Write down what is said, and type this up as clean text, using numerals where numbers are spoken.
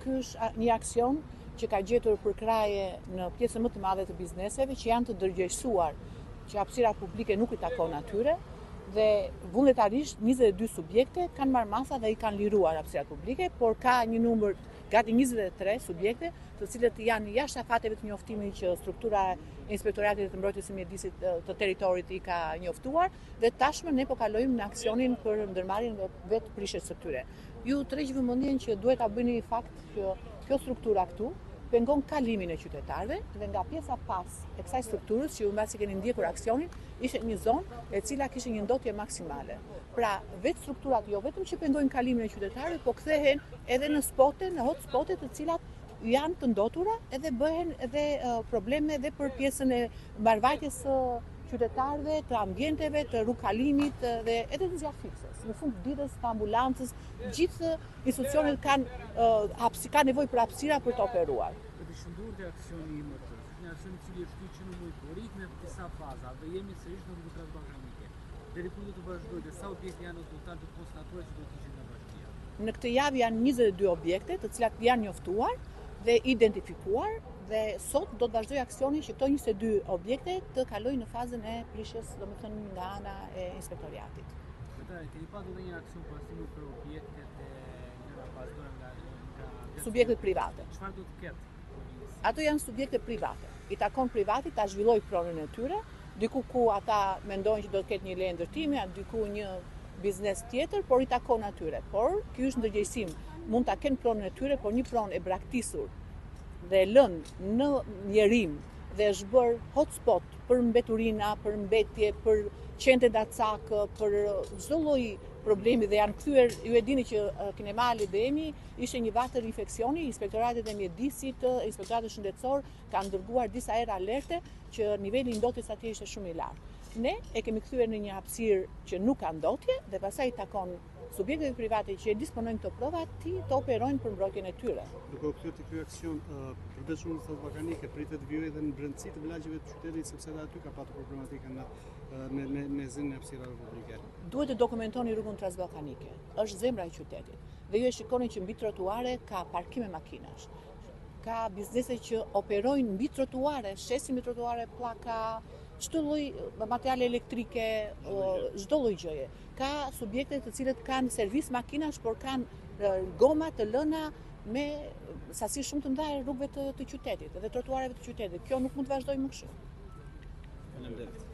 ky është një aksion që ka gjetur përkraje në pjesën më të madhe të bizneseve që janë të ndërgjegjësuar, që hapësira publike nuk i takon atyre dhe vullnetarisht 22 subjekte kanë marrë masa dhe i kanë liruar hapësirat publike, por ka një numër gati 23 subjekte, të cilët janë jashtë afateve të njoftimit që struktura e Inspektoratit të Mbrojtjes së Mjedisit të territorit i ka njoftuar dhe tashmë ne po kalojmë në aksionin për ndërmarrjen vetë prishjes së këtyre. Ju tërheq vëmendjen që duhet ta bëni fakt që kjo struktura këtu pengon kalimin e qytetarëve dhe nga pjesa pas e kësaj strukturës që ju mbasi keni ndjekur aksionin, ishte një zonë e cila kishte një ndotje maksimale. Pra, vetë strukturat jo vetëm që pengojnë kalimin e qytetarëve, po kthehen edhe në spote, në hot spote të cilat janë të ndotura edhe bëhen edhe probleme edhe për pjesën e mbarvajtjes së qytetarëve, të ambienteve, të rrugkalimit dhe edhe të zjarfikses. Në fund ditës, të ambulancës, gjithë institucionet kanë nevojë për hapësira për të operuar. Për të shëndur të aksioni i mëtës, një aksion i cili është që në monitorik në disa faza dhe jemi sërish në rrugë transballkanike. Deri ku do të vazhdojë dhe sa objekte janë në total të konstatuar që do të ishin në bashkia? Në këtë javë janë 22 objekte, të cilat janë njoftuar dhe identifikuar dhe sot do të vazhdoj aksioni që këto 22 objekte të kalojnë në fazën e prishjes, domethënë nga ana e inspektoriatit. Keni pasur edhe një aksion pastimi për objektet e njëra pasdora nga subjektet private. Çfarë do të ketë? Ato janë subjekte private. I takon privatit ta zhvillojë pronën e tyre, diku ku ata mendojnë që do të ketë një leje ndërtimi, diku një biznes tjetër, por i takon atyre. Por ky është ndërgjegjësim. Mund ta kenë pronën e tyre, por një pronë e braktisur dhe lënë në njerim dhe është bërë hotspot për mbeturina, për mbetje, për qente dacak, për çdo lloj problemi dhe janë kthyer, ju e dini që Kinemali dhe Emi ishte një vatër infeksioni, inspektoratet e mjedisit, inspektoratet shëndetësor kanë dërguar disa herë alerte që niveli i ndotjes atje ishte shumë i lartë. Ne e kemi kthyer në një hapësirë që nuk ka ndotje dhe pastaj i takon subjekteve private që e disponojnë këto prova të operojnë për mbrojtjen e tyre. Duke u kthyer te ky aksion, përveç rrugës transballkanike, pritet vijë edhe në brendësi të vlagjeve të qytetit, sepse edhe aty ka patur problematikën me zënien e hapësirave publike. Duhet të dokumentoni rrugën transballkanike. Është zemra e qytetit. Dhe ju e shikoni që mbi trotuare ka parkime makinash. Ka biznese që operojnë mbi trotuare, shesin mbi trotuare pllaka, çdo lloj materiale elektrike, çdo lloj gjëje. Ka subjekte të cilët kanë servis makinash, por kanë goma të lëna me sasi shumë të mëdha rrugëve të qytetit dhe trotuareve të qytetit. Kjo nuk mund të vazhdojë më kështu. Faleminderit.